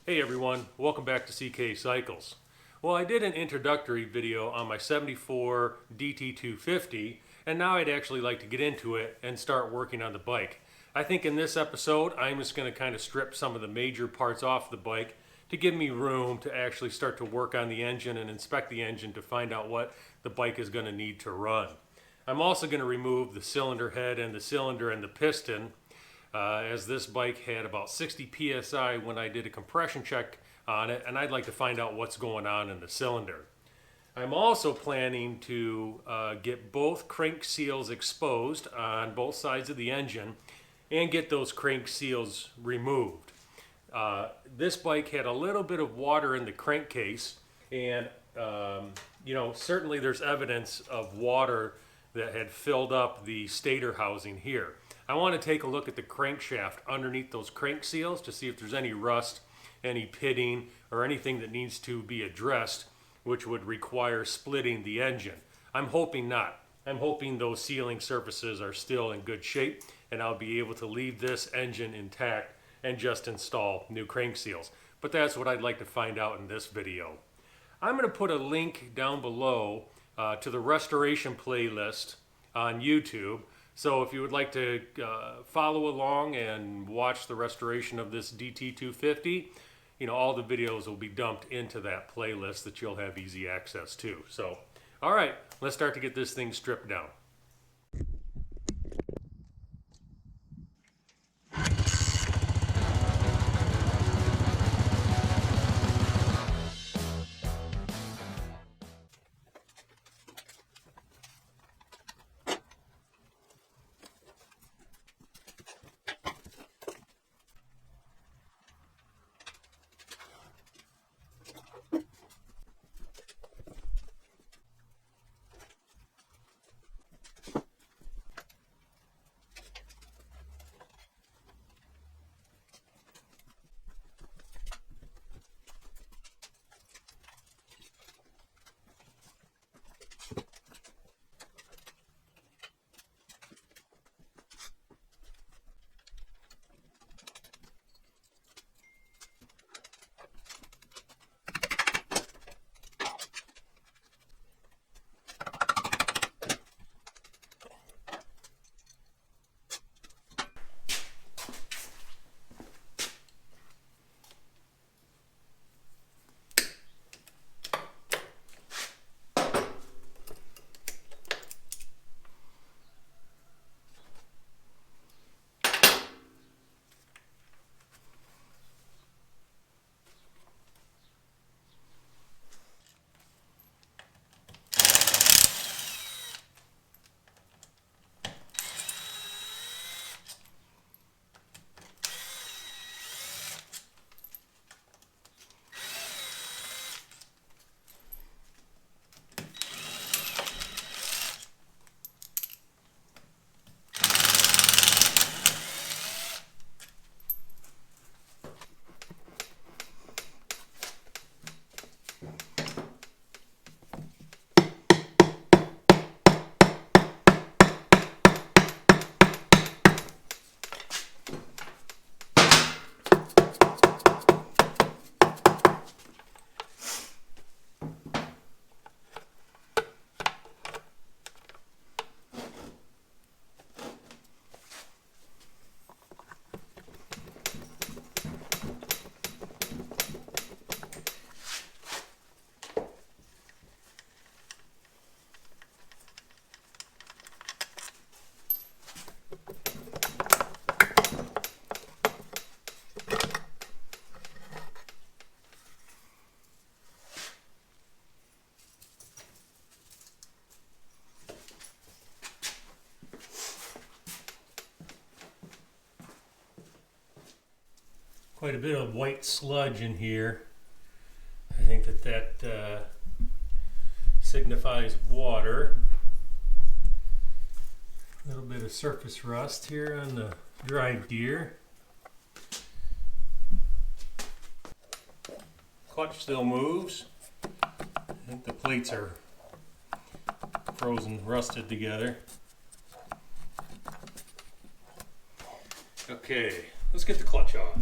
Hey everyone, welcome back to CK Cycles. Well, I did an introductory video on my 74 DT250, and now I'd actually like to get into it and start working on the bike. I think in this episode, I'm just going to kind of strip some of the major parts off the bike to give me room to actually start to work on the engine and inspect the engine to find out what the bike is going to need to run. I'm also going to remove the cylinder head and the cylinder and the piston, as this bike had about 60 psi when I did a compression check on it, and I'd like to find out what's going on in the cylinder. I'm also planning to get both crank seals exposed on both sides of the engine and get those crank seals removed. This bike had a little bit of water in the crankcase, and certainly there's evidence of water that had filled up the stator housing here. I want to take a look at the crankshaft underneath those crank seals to see if there's any rust, any pitting, or anything that needs to be addressed, which would require splitting the engine. I'm hoping not. I'm hoping those sealing surfaces are still in good shape and I'll be able to leave this engine intact and just install new crank seals. But that's what I'd like to find out in this video. I'm going to put a link down below to the restoration playlist on YouTube. So if you would like to follow along and watch the restoration of this DT250, all the videos will be dumped into that playlist that you'll have easy access to. So, all right, let's start to get this thing stripped down. Quite a bit of white sludge in here. I think that signifies water. A little bit of surface rust here on the drive gear. Clutch still moves. I think the plates are frozen, rusted together. Okay, let's get the clutch off.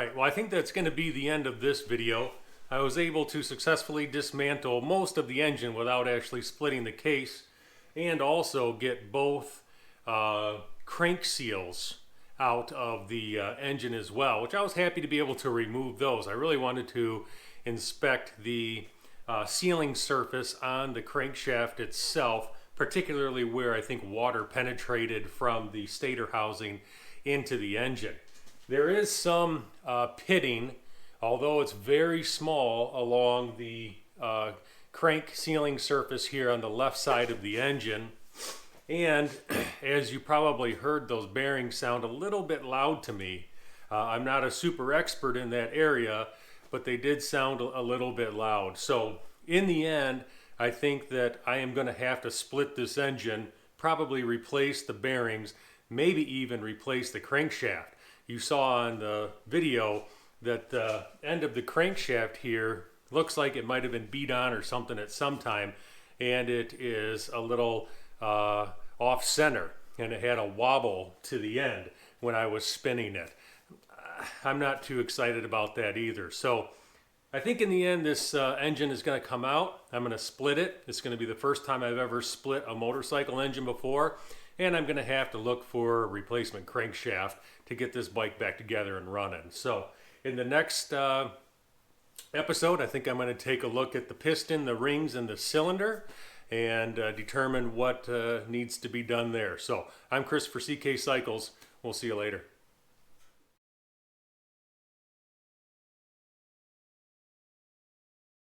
right, well I think that's going to be the end of this video. I was able to successfully dismantle most of the engine without actually splitting the case, and also get both crank seals out of the engine as well, which I was happy to be able to remove those. I really wanted to inspect the sealing surface on the crankshaft itself, particularly where I think water penetrated from the stator housing into the engine. There is some pitting, although it's very small, along the crank sealing surface here on the left side of the engine. And as you probably heard, those bearings sound a little bit loud to me. I'm not a super expert in that area, but they did sound a little bit loud. So in the end, I think that I am going to have to split this engine, probably replace the bearings, maybe even replace the crankshaft. You saw on the video that the end of the crankshaft here looks like it might have been beat on or something at some time, and it is a little off center, and it had a wobble to the end when I was spinning it. I'm not too excited about that either. So I think in the end this engine is going to come out. I'm going to split it. It's going to be the first time I've ever split a motorcycle engine before, and I'm going to have to look for a replacement crankshaft to get this bike back together and running. So in the next episode, I think I'm going to take a look at the piston, the rings, and the cylinder, and determine what needs to be done there. So I'm Chris for CK Cycles. We'll see you later.